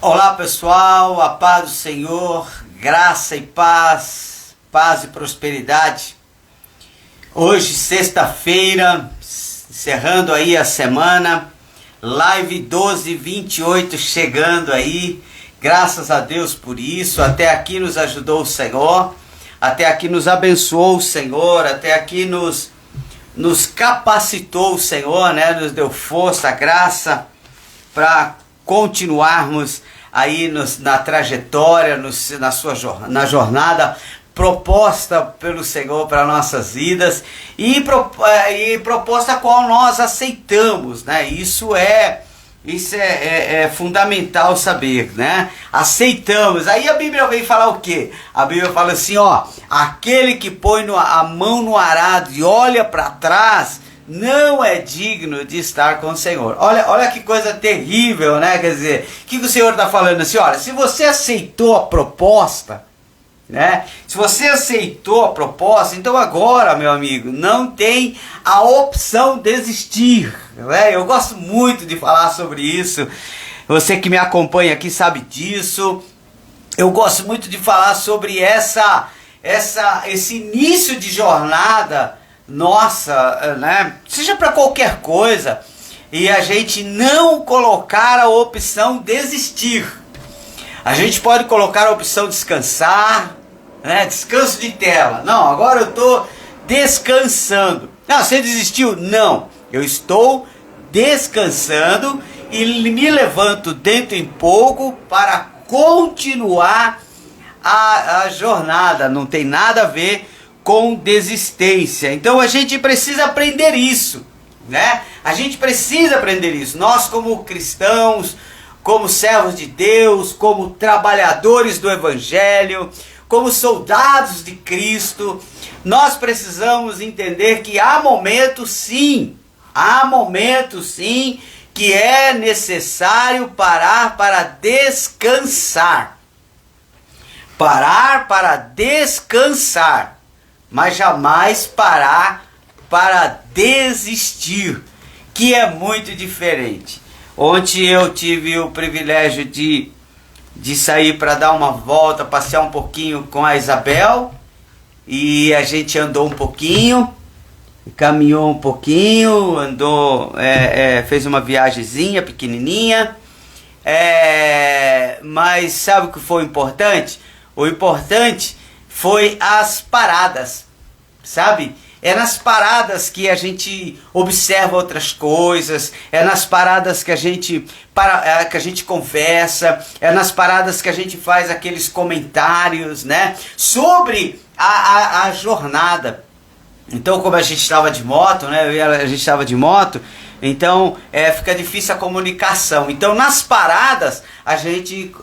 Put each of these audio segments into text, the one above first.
Olá pessoal, a paz do Senhor, graça e paz, paz e prosperidade. Hoje, sexta-feira, encerrando aí a semana, live 12/28 chegando aí, graças a Deus por isso. Até aqui nos ajudou o Senhor, até aqui nos abençoou o Senhor, até aqui nos capacitou o Senhor, né? Nos deu força, graça para continuarmos aí na trajetória, na jornada proposta pelo Senhor para nossas vidas e proposta a qual nós aceitamos, né? Isso é fundamental saber, né? Aceitamos. Aí a Bíblia vem falar o quê? A Bíblia fala assim, ó, aquele que põe a mão no arado e olha para trás não é digno de estar com o Senhor. Olha que coisa terrível, né? Quer dizer, o que o Senhor está falando assim? Olha, se você aceitou a proposta, né? Se você aceitou a proposta, então agora, meu amigo, não tem a opção de desistir, né? Eu gosto muito de falar sobre isso. Você que me acompanha aqui sabe disso. Eu gosto muito de falar sobre esse início de jornada nossa, né? Seja para qualquer coisa, e a gente não colocar a opção desistir. A gente pode colocar a opção descansar, né? Descanso de tela. Não, agora eu estou descansando. Não, você desistiu? Não, eu estou descansando e me levanto dentro em pouco para continuar a jornada. Não tem nada a ver com desistência. Então a gente precisa aprender isso, né? A gente precisa aprender isso. Nós, como cristãos, como servos de Deus, como trabalhadores do Evangelho, como soldados de Cristo, nós precisamos entender que há momentos sim, que é necessário parar para descansar. Parar para descansar, mas jamais parar para desistir, que é muito diferente. Ontem eu tive o privilégio de sair para dar uma volta, passear um pouquinho com a Isabel, e a gente andou um pouquinho, caminhou um pouquinho, andou, fez uma viagemzinha pequenininha, mas sabe o que foi importante? O importante foi as paradas, sabe? É nas paradas que a gente observa outras coisas, é nas paradas que a gente conversa, é nas paradas que a gente faz aqueles comentários, né? Sobre a jornada. Então, como a gente estava de moto, né? A gente estava de moto, então fica difícil a comunicação. Então, nas paradas, a gente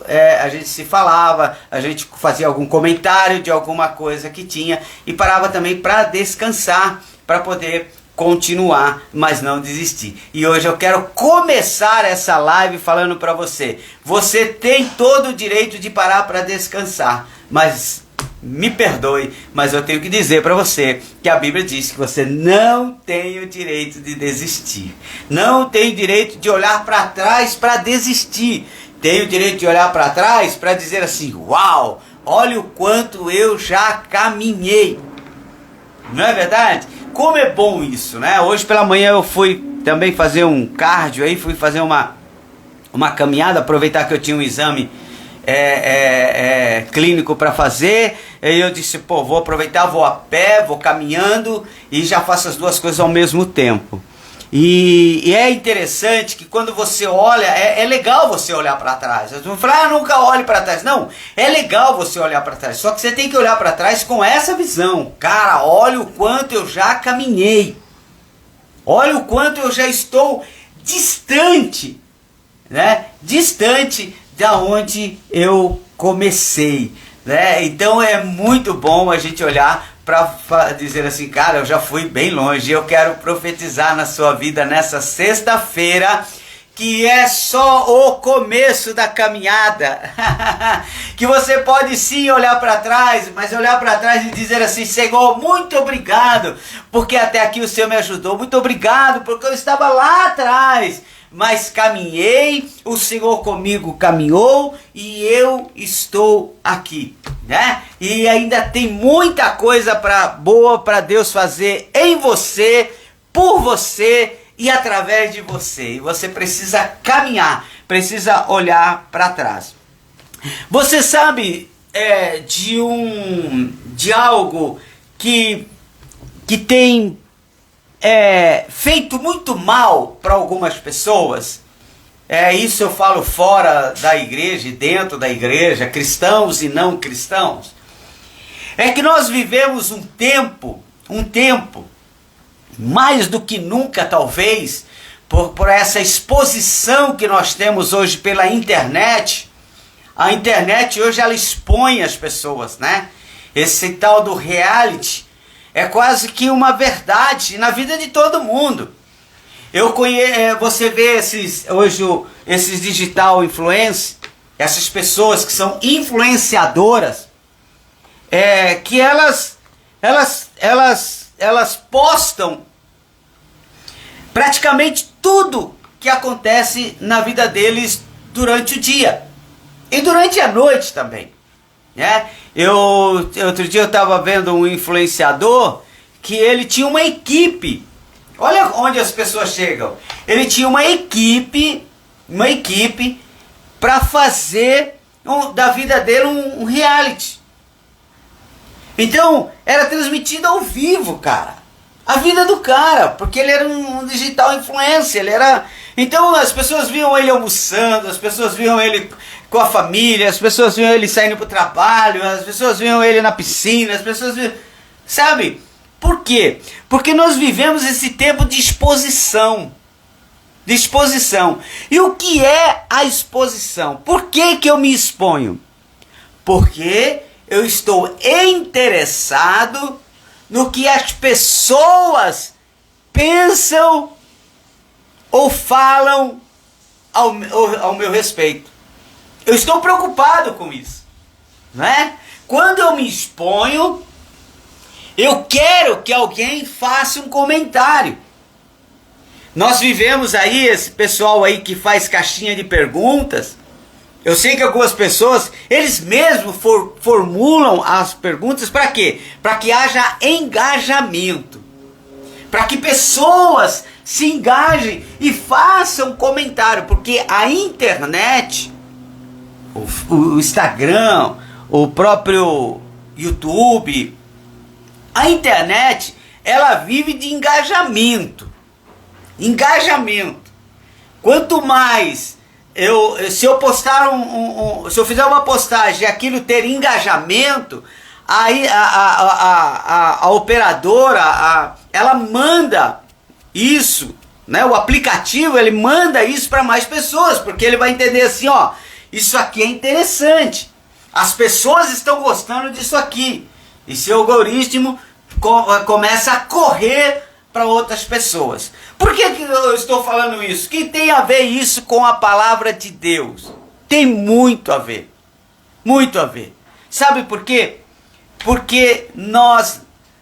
se falava, a gente fazia algum comentário de alguma coisa que tinha e parava também para descansar, para poder continuar, mas não desistir. E hoje eu quero começar essa live falando para você. Você tem todo o direito de parar para descansar, mas me perdoe, mas eu tenho que dizer para você que a Bíblia diz que você não tem o direito de desistir. Não tem o direito de olhar para trás para desistir. Tem o direito de olhar para trás para dizer assim, uau, olha o quanto eu já caminhei. Não é verdade? Como é bom isso, né? Hoje pela manhã eu fui também fazer um cardio aí, fui fazer uma caminhada, aproveitar que eu tinha um exame clínico para fazer. E eu disse, pô, vou aproveitar, vou a pé, vou caminhando e já faço as duas coisas ao mesmo tempo. E é interessante que quando você olha, é legal você olhar para trás. Eu vou falar, nunca olhe para trás. Não, é legal você olhar para trás. Só que você tem que olhar para trás com essa visão. Cara, olha o quanto eu já caminhei. Olha o quanto eu já estou distante, né? Distante da onde eu comecei, né? Então é muito bom a gente olhar para dizer assim, cara, eu já fui bem longe. Eu quero profetizar na sua vida nessa sexta-feira que é só o começo da caminhada. Que você pode sim olhar para trás, mas olhar para trás e dizer assim, Senhor, muito obrigado, porque até aqui o Senhor me ajudou. Muito obrigado, porque eu estava lá atrás, mas caminhei, o Senhor comigo caminhou e eu estou aqui, né? E ainda tem muita coisa boa para Deus fazer em você, por você e através de você. E você precisa caminhar, precisa olhar para trás. Você sabe de algo que tem feito muito mal para algumas pessoas? Isso eu falo fora da igreja e dentro da igreja, cristãos e não cristãos. É que nós vivemos um tempo, mais do que nunca talvez, por essa exposição que nós temos hoje pela internet. A internet hoje ela expõe as pessoas, né? Esse tal do reality é quase que uma verdade na vida de todo mundo. Você vê esses digital influencers, essas pessoas que são influenciadoras, que elas postam praticamente tudo que acontece na vida deles durante o dia. E durante a noite também, né? Outro dia eu estava vendo um influenciador que ele tinha uma equipe. Olha onde as pessoas chegam. Ele tinha uma equipe para fazer da vida dele um reality. Então, era transmitido ao vivo, cara. A vida do cara, porque ele era um digital influencer, Então as pessoas viam ele almoçando, as pessoas viam ele com a família, as pessoas viam ele saindo para o trabalho, as pessoas viam ele na piscina, as pessoas viam... Sabe? Por quê? Porque nós vivemos esse tempo de exposição. E o que é a exposição? Por que eu me exponho? Porque eu estou interessado no que as pessoas pensam ou falam ao meu respeito. Eu estou preocupado com isso, né? Quando eu me exponho, eu quero que alguém faça um comentário. Nós vivemos aí, esse pessoal aí que faz caixinha de perguntas. Eu sei que algumas pessoas, eles mesmos formulam as perguntas para quê? Para que haja engajamento. Para que pessoas se engajem e façam comentário. Porque a internet, o Instagram, o próprio YouTube, a internet, ela vive de engajamento. Quanto mais se eu postar se eu fizer uma postagem e aquilo ter engajamento, aí a operadora, ela manda isso, né? O aplicativo, ele manda isso para mais pessoas, porque ele vai entender assim, ó, isso aqui é interessante, as pessoas estão gostando disso aqui, e seu algoritmo começa a correr para outras pessoas. Por que eu estou falando isso? Que tem a ver isso com a palavra de Deus? Tem muito a ver. Muito a ver. Sabe por quê? Porque nós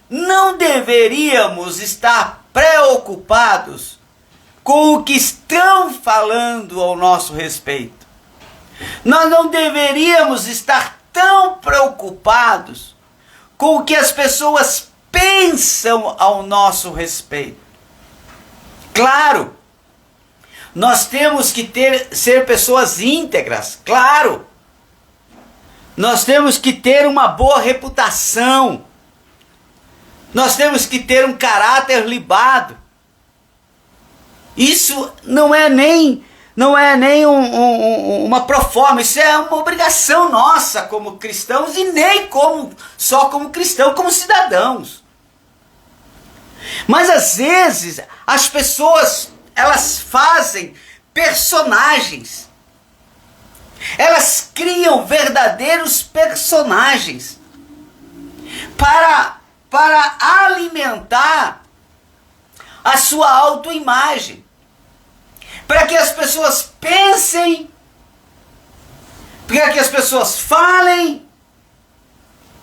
não deveríamos estar preocupados com o que estão falando ao nosso respeito. Nós não deveríamos estar tão preocupados com o que as pessoas pensam ao nosso respeito. Claro, nós temos que ser pessoas íntegras, claro. Nós temos que ter uma boa reputação. Nós temos que ter um caráter libado. Isso não é nem uma proforma, isso é uma obrigação nossa como cristãos e nem só como cristãos, como cidadãos. Mas às vezes as pessoas, elas fazem personagens. Elas criam verdadeiros personagens para alimentar a sua autoimagem. Para que as pessoas pensem, para que as pessoas falem,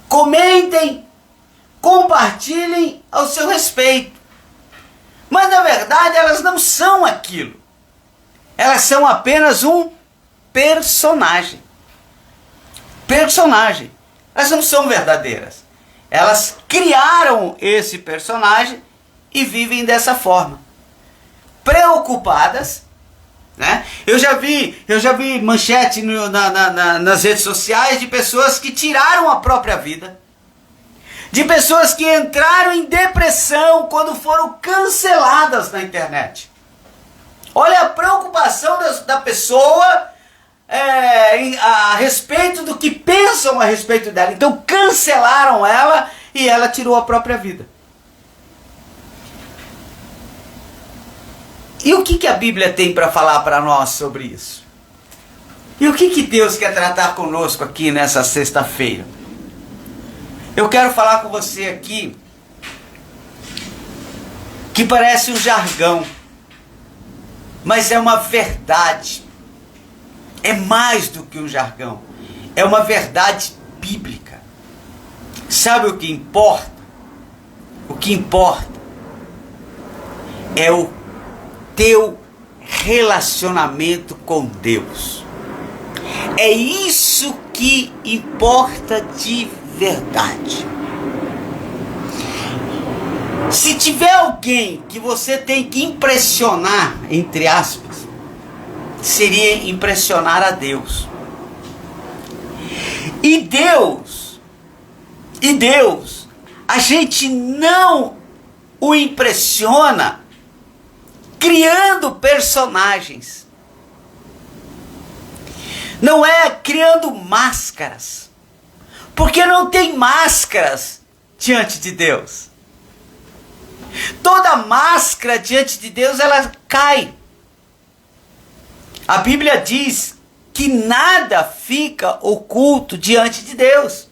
comentem, compartilhem ao seu respeito. Mas na verdade elas não são aquilo. Elas são apenas um personagem. Personagem. Elas não são verdadeiras. Elas criaram esse personagem e vivem dessa forma. Preocupadas, né? Eu já vi manchete nas redes sociais de pessoas que tiraram a própria vida. De pessoas que entraram em depressão quando foram canceladas na internet. Olha a preocupação da pessoa a respeito do que pensam a respeito dela. Então cancelaram ela e ela tirou a própria vida. E o que a Bíblia tem para falar para nós sobre isso? E o que Deus quer tratar conosco aqui nessa sexta-feira? Eu quero falar com você aqui que parece um jargão, mas é uma verdade. É mais do que um jargão. É uma verdade bíblica. Sabe o que importa? O que importa é o teu relacionamento com Deus. É isso que importa de verdade. Se tiver alguém que você tem que impressionar, entre aspas, seria impressionar a Deus. E Deus, a gente não o impressiona criando personagens. Não é criando máscaras. Porque não tem máscaras diante de Deus. Toda máscara diante de Deus, ela cai. A Bíblia diz que nada fica oculto diante de Deus.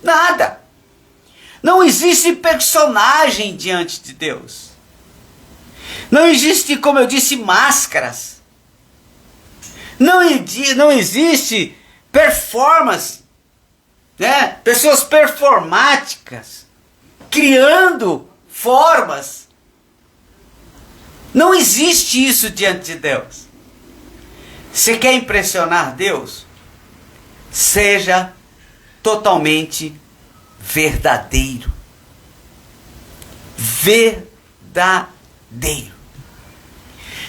Nada. Não existe personagem diante de Deus. Não existe, como eu disse, máscaras. Não existe performance, né? Pessoas performáticas, criando formas. Não existe isso diante de Deus. Você quer impressionar Deus? Seja totalmente verdadeiro. Verdadeiro.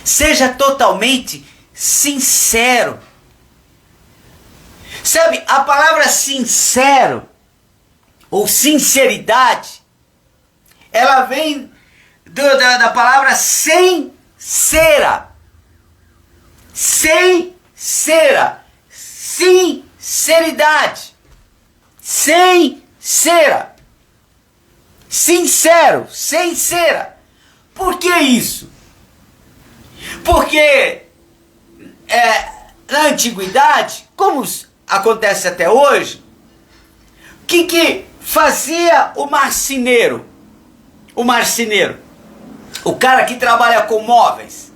Seja totalmente sincero. Sabe, a palavra sincero ou sinceridade, ela vem da palavra sincera. Sincera. Sinceridade. Sincera. Sincero. Sincera. Por que isso? Porque na antiguidade, como acontece até hoje, o que fazia o marceneiro? O marceneiro, o cara que trabalha com móveis.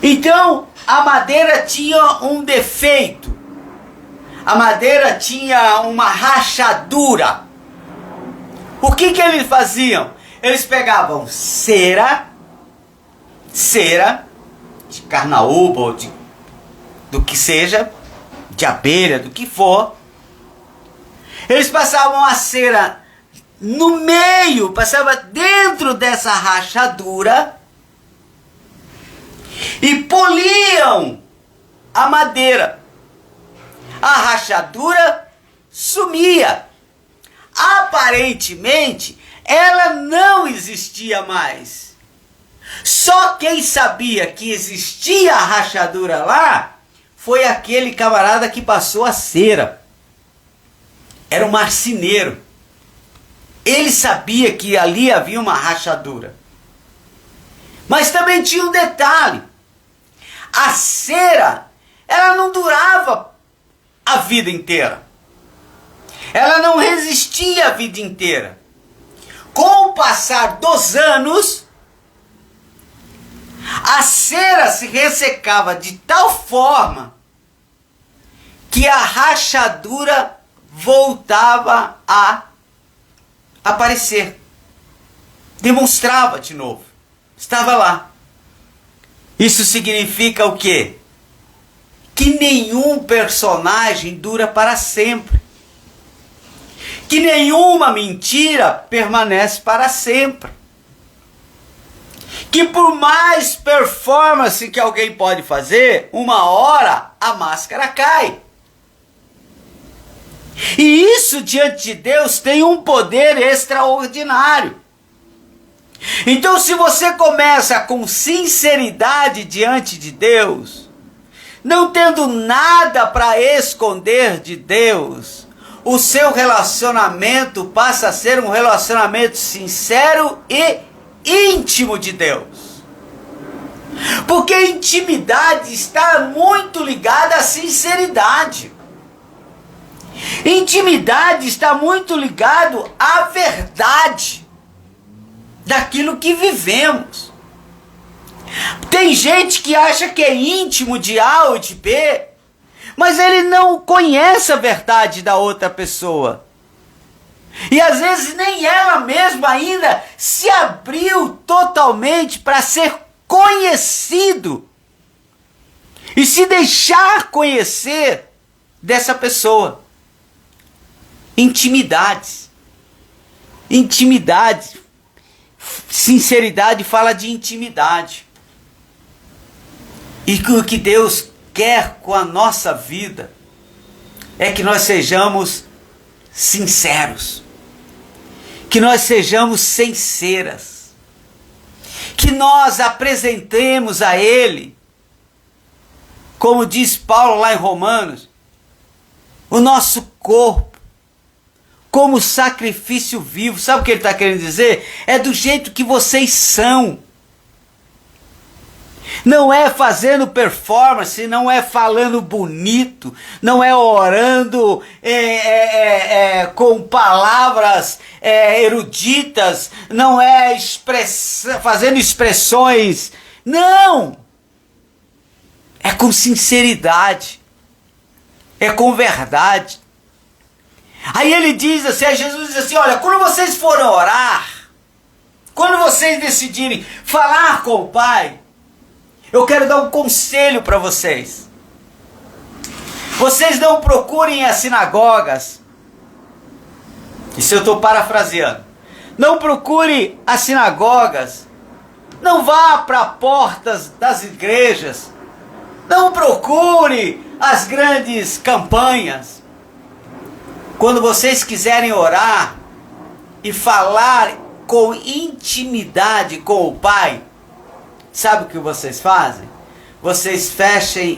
Então, a madeira tinha um defeito. A madeira tinha uma rachadura. O que eles faziam? Eles pegavam cera de carnaúba ou do que seja, de abelha, do que for. Eles passavam a cera no meio, passava dentro dessa rachadura e poliam a madeira. A rachadura sumia. Aparentemente, ela não existia mais. Só quem sabia que existia a rachadura lá foi aquele camarada que passou a cera. Era um marceneiro. Ele sabia que ali havia uma rachadura. Mas também tinha um detalhe. A cera, ela não durava a vida inteira. Ela não resistia a vida inteira. Com o passar dos anos, a cera se ressecava de tal forma que a rachadura voltava a aparecer. Demonstrava de novo. Estava lá. Isso significa o quê? Que nenhum personagem dura para sempre. Que nenhuma mentira permanece para sempre. Que por mais performance que alguém pode fazer, uma hora a máscara cai. E isso diante de Deus tem um poder extraordinário. Então, se você começa com sinceridade diante de Deus, não tendo nada para esconder de Deus, o seu relacionamento passa a ser um relacionamento sincero e íntimo de Deus. Porque a intimidade está muito ligada à sinceridade. Intimidade está muito ligado à verdade daquilo que vivemos. Tem gente que acha que é íntimo de A ou de B, mas ele não conhece a verdade da outra pessoa. E às vezes nem ela mesma ainda se abriu totalmente para ser conhecido e se deixar conhecer dessa pessoa. Intimidade. Sinceridade fala de intimidade. E o que Deus quer com a nossa vida é que nós sejamos sinceros, que nós sejamos sinceras, que nós apresentemos a Ele, como diz Paulo lá em Romanos, o nosso corpo como sacrifício vivo. Sabe o que ele está querendo dizer? É do jeito que vocês são. Não é fazendo performance, não é falando bonito, não é orando com palavras eruditas, não é fazendo expressões. Não! É com sinceridade, é com verdade. Aí ele diz assim, aí Jesus diz assim, olha, quando vocês forem orar, quando vocês decidirem falar com o Pai, eu quero dar um conselho para vocês. Vocês não procurem as sinagogas. Isso eu estou parafraseando. Não procure as sinagogas. Não vá para portas das igrejas. Não procure as grandes campanhas. Quando vocês quiserem orar e falar com intimidade com o Pai, sabe o que vocês fazem? Vocês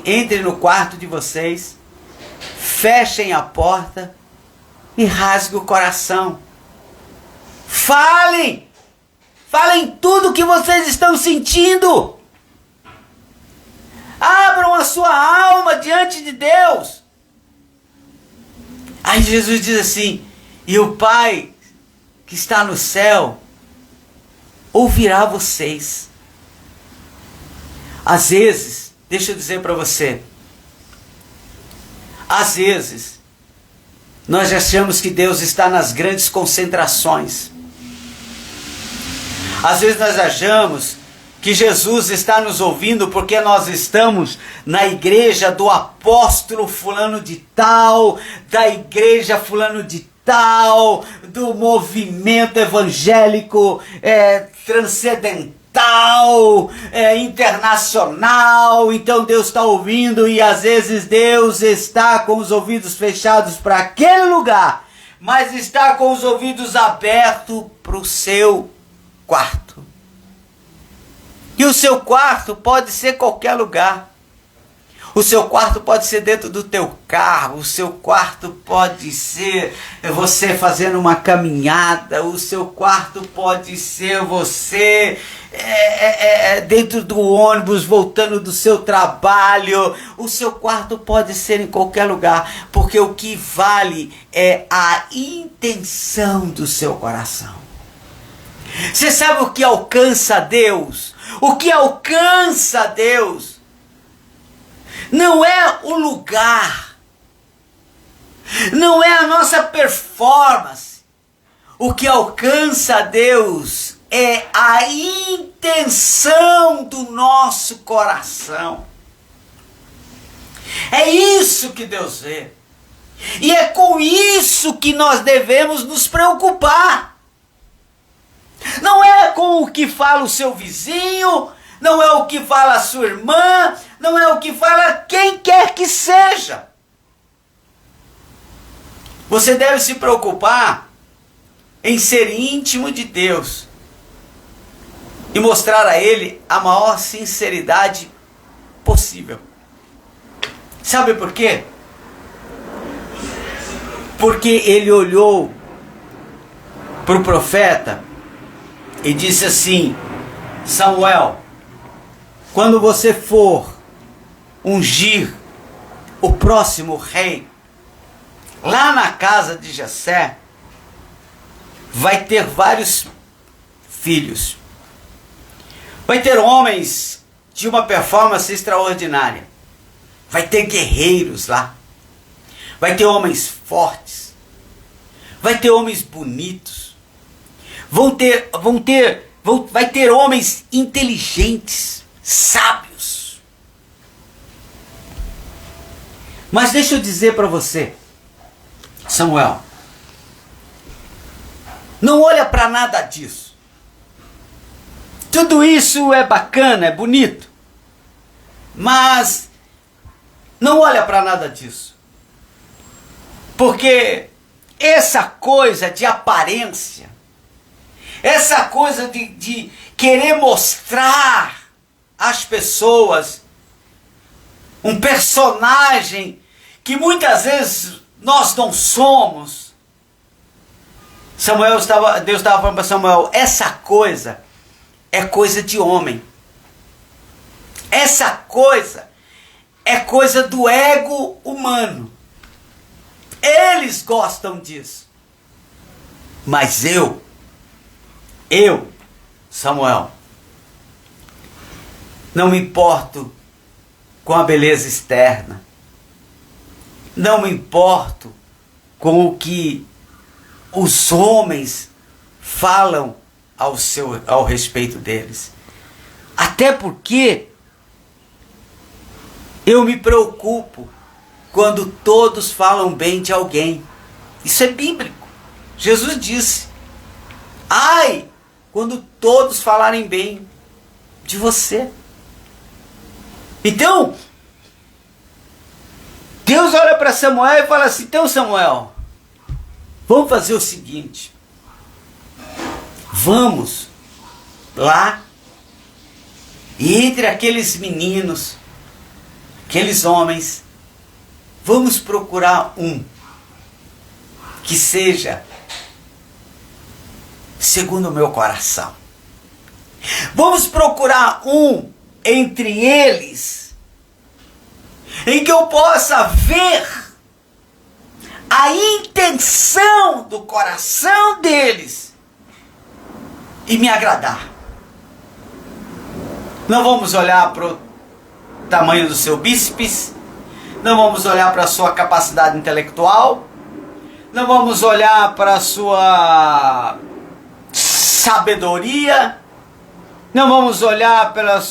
entrem no quarto de vocês, fechem a porta e rasguem o coração. Falem tudo o que vocês estão sentindo. Abram a sua alma diante de Deus. Aí Jesus diz assim, e o Pai que está no céu ouvirá vocês. Às vezes, deixa eu dizer para você, às vezes, nós achamos que Deus está nas grandes concentrações. Às vezes nós achamos que Jesus está nos ouvindo porque nós estamos na igreja do apóstolo fulano de tal, da igreja fulano de tal, do movimento evangélico transcendental, internacional. Então Deus está ouvindo e às vezes Deus está com os ouvidos fechados para aquele lugar, mas está com os ouvidos abertos para o seu quarto. E o seu quarto pode ser qualquer lugar. O seu quarto pode ser dentro do teu carro, o seu quarto pode ser você fazendo uma caminhada, o seu quarto pode ser você dentro do ônibus voltando do seu trabalho. O seu quarto pode ser em qualquer lugar, porque o que vale é a intenção do seu coração. Você sabe o que alcança Deus? O que alcança Deus não é o lugar, não é a nossa performance. O que alcança Deus é a intenção do nosso coração. É isso que Deus vê. E é com isso que nós devemos nos preocupar. Não é com o que fala o seu vizinho, não é o que fala a sua irmã, não é o que fala quem quer que seja. Você deve se preocupar em ser íntimo de Deus e mostrar a Ele a maior sinceridade possível. Sabe por quê? Porque ele olhou para o profeta e disse assim: Samuel, quando você for ungir o próximo rei, lá na casa de Jessé, vai ter vários filhos. Vai ter homens de uma performance extraordinária. Vai ter guerreiros lá. Vai ter homens fortes. Vai ter homens bonitos. Vai ter homens inteligentes, sábios. Mas deixa eu dizer para você, Samuel, não olha para nada disso. Tudo isso é bacana, é bonito, mas não olha para nada disso. Porque essa coisa de aparência, essa coisa de querer mostrar às pessoas um personagem que muitas vezes nós não somos. Deus estava falando para Samuel, essa coisa é coisa de homem. Essa coisa é coisa do ego humano. Eles gostam disso. Mas eu, Samuel, não me importo com a beleza externa. Não me importo com o que os homens falam ao respeito deles. Até porque eu me preocupo quando todos falam bem de alguém. Isso é bíblico. Jesus disse: ai, quando todos falarem bem de você. Então, Deus olha para Samuel e fala assim: então, Samuel, vamos fazer o seguinte. Vamos lá e entre aqueles meninos, aqueles homens, vamos procurar um que seja segundo o meu coração. Vamos procurar um entre eles em que eu possa ver a intenção do coração deles e me agradar. Não vamos olhar para o tamanho do seu bíceps, não vamos olhar para a sua capacidade intelectual, não vamos olhar para a sua sabedoria, não vamos olhar pela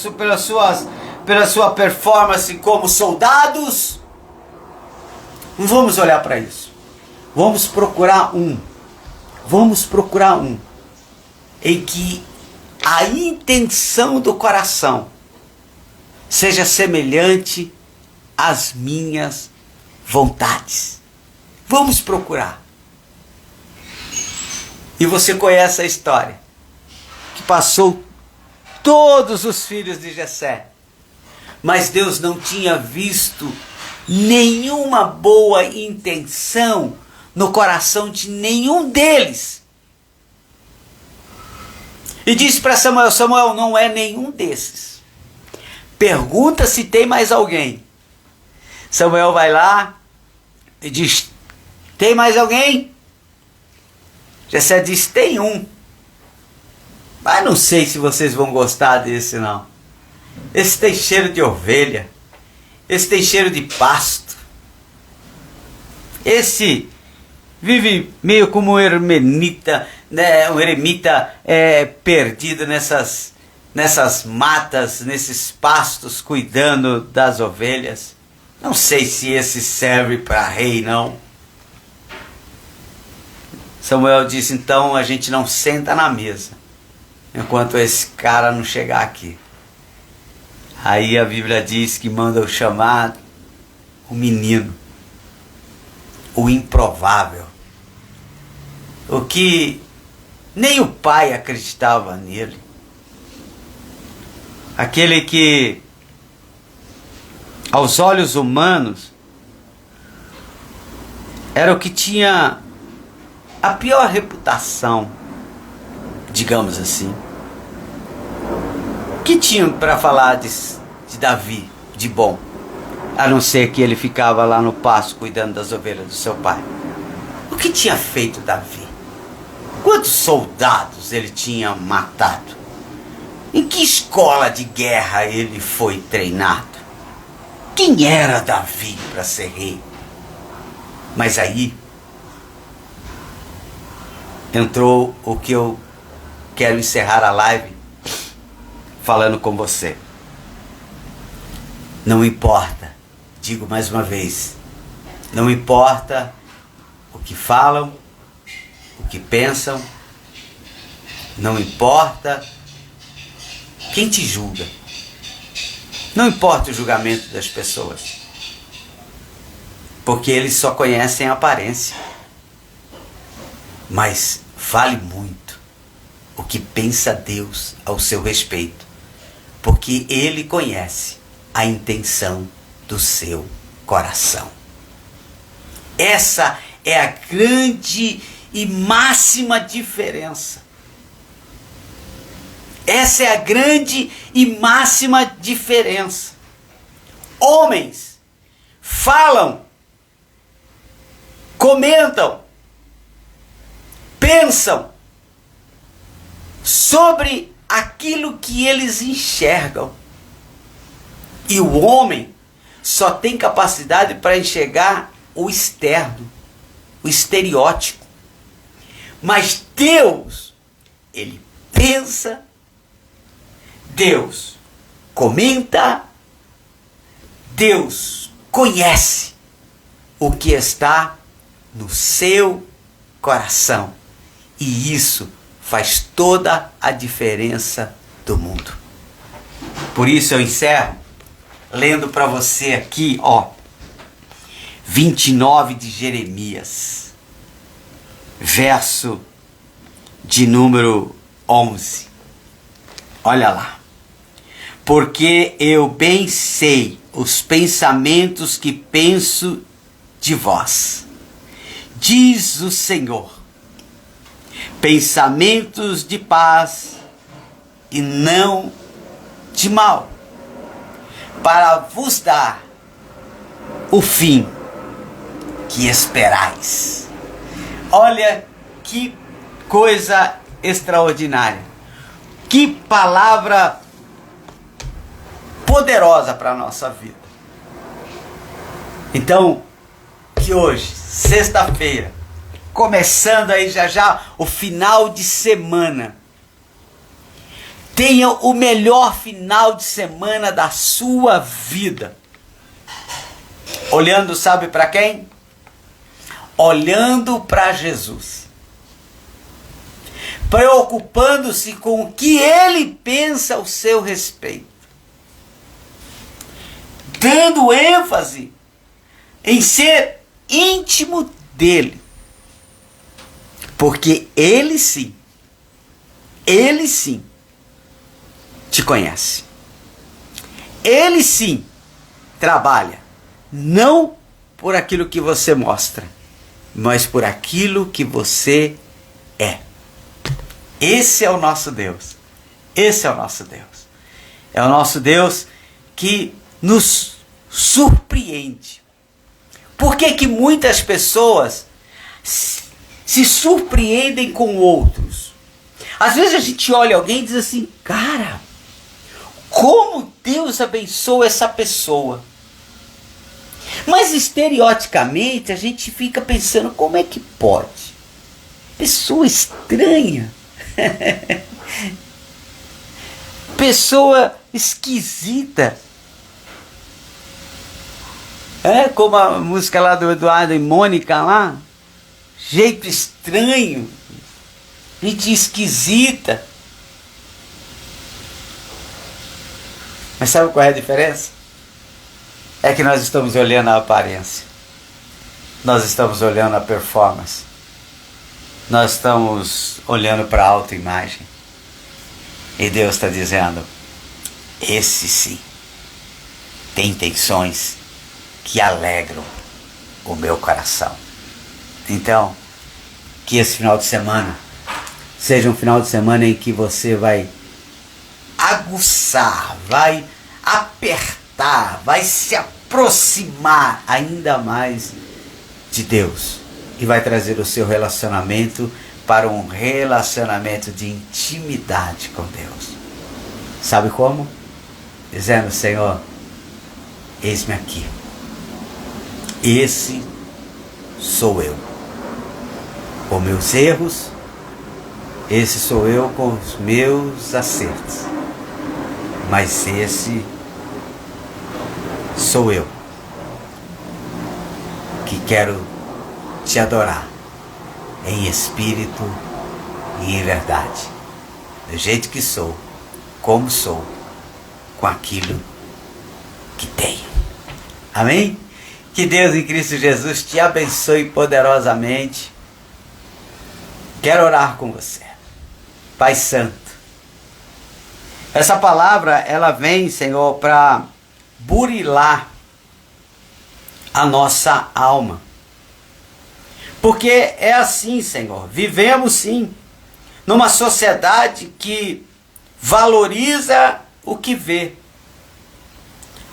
sua performance como soldados. Não vamos olhar para isso. Vamos procurar um em que a intenção do coração seja semelhante às minhas vontades. Vamos procurar. E você conhece a história que passou todos os filhos de Jessé, mas Deus não tinha visto nenhuma boa intenção no coração de nenhum deles. E disse para Samuel: Samuel, não é nenhum desses. Pergunta se tem mais alguém. Samuel vai lá e diz: tem mais alguém? Jessé diz: tem um. Mas não sei se vocês vão gostar desse não. Esse tem cheiro de ovelha. Esse tem cheiro de pasto. Esse vive meio como um eremita né, um eremita perdido nessas matas, nesses pastos, cuidando das ovelhas. Não sei se esse serve para rei, não. Samuel disse, então a gente não senta na mesa enquanto esse cara não chegar aqui. Aí a Bíblia diz que manda o chamar o menino, o improvável, o que nem o pai acreditava nele, aquele que aos olhos humanos era o que tinha a pior reputação, digamos assim. O que tinham para falar de Davi de bom, a não ser que ele ficava lá no pasto cuidando das ovelhas do seu pai? O que tinha feito Davi? Quantos soldados ele tinha matado? Em que escola de guerra ele foi treinado? Quem era Davi para ser rei? Mas aí entrou o que eu quero encerrar a live falando com você. Não importa, digo mais uma vez, não importa o que falam, o que pensam, não importa quem te julga, não importa o julgamento das pessoas, porque eles só conhecem a aparência. Mas vale muito o que pensa Deus ao seu respeito, porque Ele conhece a intenção do seu coração. Essa é a grande e máxima diferença. Essa é a grande e máxima diferença. Homens falam, comentam, pensam sobre aquilo que eles enxergam. E o homem só tem capacidade para enxergar o externo, o estereótipo. Mas Deus, Ele pensa, Deus comenta, Deus conhece o que está no seu coração. E isso faz toda a diferença do mundo. Por isso eu encerro lendo para você aqui, 29 de Jeremias, verso de número 11. Olha lá. Porque eu bem sei os pensamentos que penso de vós, diz o Senhor, pensamentos de paz e não de mal, para vos dar o fim que esperais. Olha que coisa extraordinária, que palavra poderosa para a nossa vida. Então, que hoje, sexta-feira, começando aí já o final de semana, tenha o melhor final de semana da sua vida. Olhando, sabe para quem? Olhando para Jesus. Preocupando-se com o que Ele pensa ao seu respeito. Dando ênfase em ser íntimo dele. Porque Ele sim te conhece. Ele sim trabalha, não por aquilo que você mostra, mas por aquilo que você é. Esse é o nosso Deus. Esse é o nosso Deus. É o nosso Deus que nos surpreende. Por que que muitas pessoas se surpreendem com outros? Às vezes a gente olha alguém e diz assim, cara, como Deus abençoa essa pessoa. Mas estereoticamente a gente fica pensando, como é que pode? Pessoa estranha. Pessoa esquisita. Como a música lá do Eduardo e Mônica lá. Jeito estranho. Gente esquisita. Mas sabe qual é a diferença? É que nós estamos olhando a aparência. Nós estamos olhando a performance. Nós estamos olhando para a autoimagem. E Deus está dizendo, esse sim, tem intenções que alegram o meu coração. Então, que esse final de semana seja um final de semana em que você vai aguçar, vai apertar, vai se aproximar ainda mais de Deus. E vai trazer o seu relacionamento para um relacionamento de intimidade com Deus. Sabe como? Dizendo, Senhor, eis-me aqui. Esse sou eu. Com meus erros, esse sou eu com os meus acertos. Mas esse sou eu que quero te adorar em espírito e em verdade, do jeito que sou, como sou, com aquilo que tenho. Amém? Que Deus em Cristo Jesus te abençoe poderosamente. Quero orar com você. Pai Santo, essa palavra ela vem, Senhor, para burilar a nossa alma. Porque é assim, Senhor, vivemos sim numa sociedade que valoriza o que vê,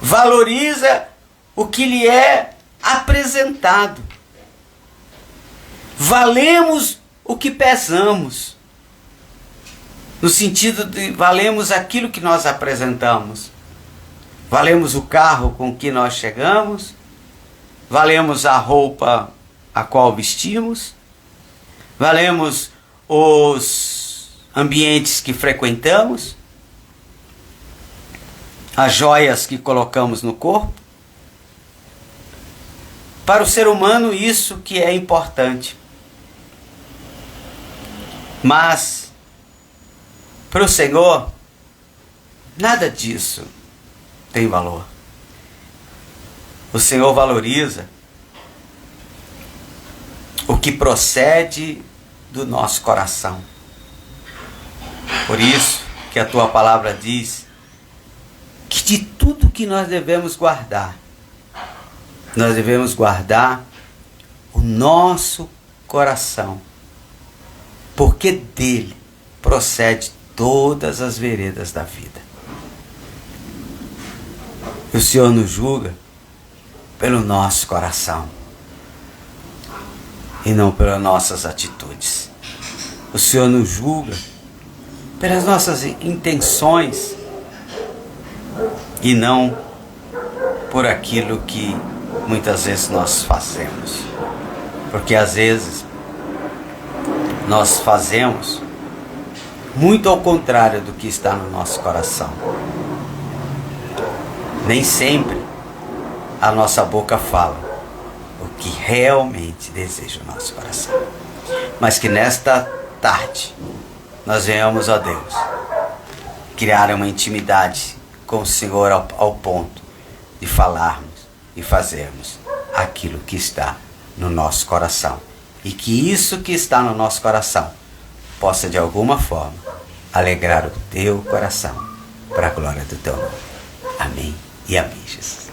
valoriza o que lhe é apresentado. Valemos o que pesamos, no sentido de valemos aquilo que nós apresentamos. Valemos o carro com que nós chegamos, valemos a roupa a qual vestimos, valemos os ambientes que frequentamos, as joias que colocamos no corpo. Para o ser humano isso que é importante. Mas para o Senhor nada disso tem valor. O Senhor valoriza o que procede do nosso coração. Por isso que a tua palavra diz que de tudo que nós devemos guardar o nosso coração, porque dele procede todas as veredas da vida. O Senhor nos julga pelo nosso coração e não pelas nossas atitudes. O Senhor nos julga pelas nossas intenções e não por aquilo que muitas vezes nós fazemos. Porque às vezes nós fazemos muito ao contrário do que está no nosso coração. Nem sempre a nossa boca fala o que realmente deseja o nosso coração. Mas que nesta tarde nós venhamos, ó Deus, criar uma intimidade com o Senhor ao ponto de falarmos e fazermos aquilo que está no nosso coração. E que isso que está no nosso coração possa de alguma forma alegrar o teu coração para a glória do teu nome. Amém e amém, Jesus.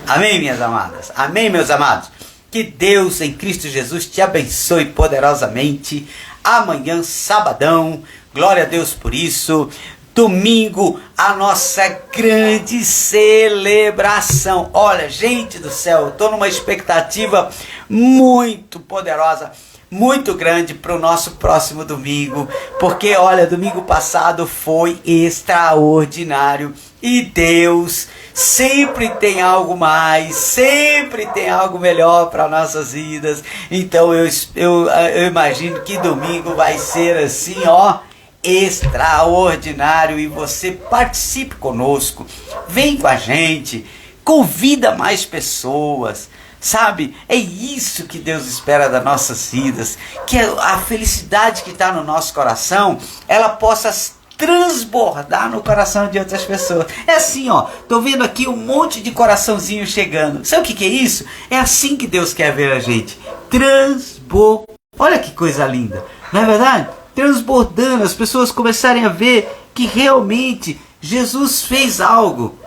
Amém, minhas amadas. Amém, meus amados. Que Deus em Cristo Jesus te abençoe poderosamente. Amanhã, sabadão, glória a Deus por isso. Domingo, a nossa grande celebração. Olha, gente do céu, eu estou numa expectativa muito poderosa, muito grande para o nosso próximo domingo. Porque, olha, domingo passado foi extraordinário. E Deus sempre tem algo mais, sempre tem algo melhor para nossas vidas. Então eu imagino que domingo vai ser assim, ó, extraordinário. E você participe conosco, vem com a gente, convida mais pessoas. Sabe, é isso que Deus espera das nossas vidas, que a felicidade que está no nosso coração, ela possa transbordar no coração de outras pessoas. É assim, ó, tô vendo aqui um monte de coraçãozinho chegando. Sabe o que é isso? É assim que Deus quer ver a gente, transbordar. Olha que coisa linda, não é verdade? Transbordando, as pessoas começarem a ver que realmente Jesus fez algo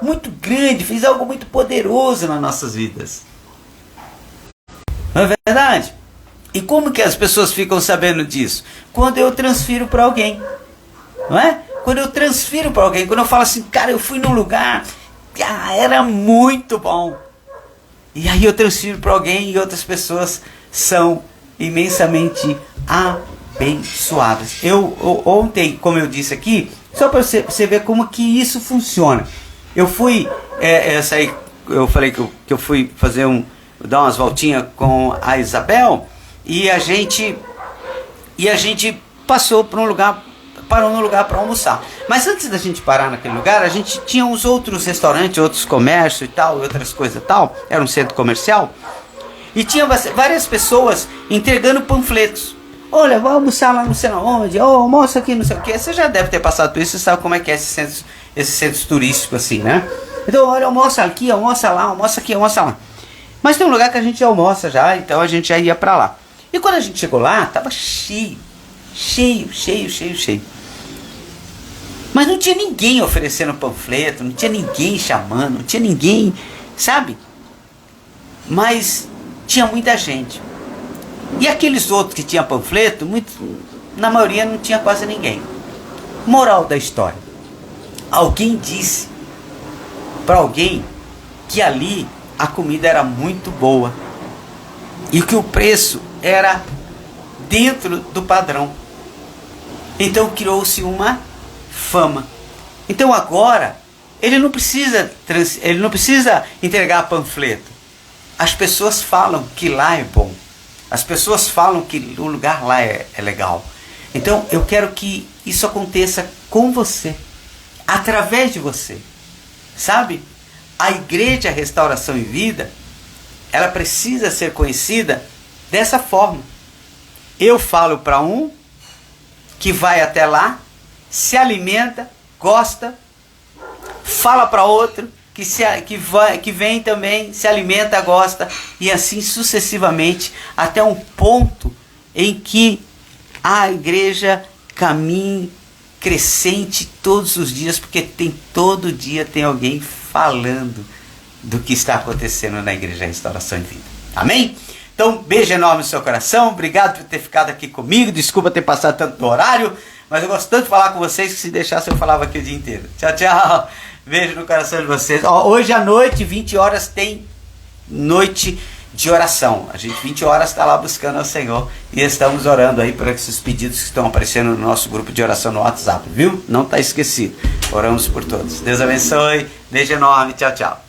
muito grande, fez algo muito poderoso nas nossas vidas. Não é verdade? E como que as pessoas ficam sabendo disso? Quando eu transfiro para alguém, não é? Quando eu transfiro para alguém, quando eu falo assim, cara, eu fui num lugar, era muito bom. E aí eu transfiro para alguém e outras pessoas são imensamente abençoadas. Ontem, como eu disse aqui, só para você ver como que isso funciona. Eu fui, eu falei que eu fui dar umas voltinhas com a Isabel e a gente passou por parou num lugar para almoçar. Mas antes da gente parar naquele lugar, a gente tinha uns outros restaurantes, outros comércios e tal, outras coisas e tal. Era um centro comercial e tinha várias pessoas entregando panfletos. Olha, vou almoçar lá não sei onde, almoça aqui não sei o que. Você já deve ter passado por isso, você sabe como é que é esses centros turísticos assim, né? Então, olha, almoça aqui, almoça lá, almoça aqui, almoça lá. Mas tem um lugar que a gente almoça já, então a gente já ia pra lá. E quando a gente chegou lá, tava cheio. Mas não tinha ninguém oferecendo panfleto, não tinha ninguém chamando, não tinha ninguém, sabe? Mas tinha muita gente. E aqueles outros que tinham panfleto, na maioria não tinha quase ninguém. Moral da história. Alguém disse para alguém que ali a comida era muito boa. E que o preço era dentro do padrão. Então criou-se uma fama. Então agora, ele não precisa entregar panfleto. As pessoas falam que lá é bom. As pessoas falam que o lugar lá é legal. Então eu quero que isso aconteça com você, através de você. Sabe? A Igreja Restauração e Vida, ela precisa ser conhecida dessa forma. Eu falo para um que vai até lá, se alimenta, gosta, fala para outro que vem também, se alimenta, gosta, e assim sucessivamente, até um ponto em que a igreja caminhe crescente todos os dias, porque todo dia tem alguém falando do que está acontecendo na Igreja Restauração e Vida. Amém? Então, beijo enorme no seu coração, obrigado por ter ficado aqui comigo, desculpa ter passado tanto do horário, mas eu gosto tanto de falar com vocês que se deixasse eu falava aqui o dia inteiro. Tchau, tchau! Beijo no coração de vocês. Hoje à noite, 20 horas, tem noite de oração. A gente 20 horas está lá buscando ao Senhor e estamos orando aí por esses pedidos que estão aparecendo no nosso grupo de oração no WhatsApp, viu? Não está esquecido. Oramos por todos. Deus abençoe. Beijo enorme. Tchau, tchau.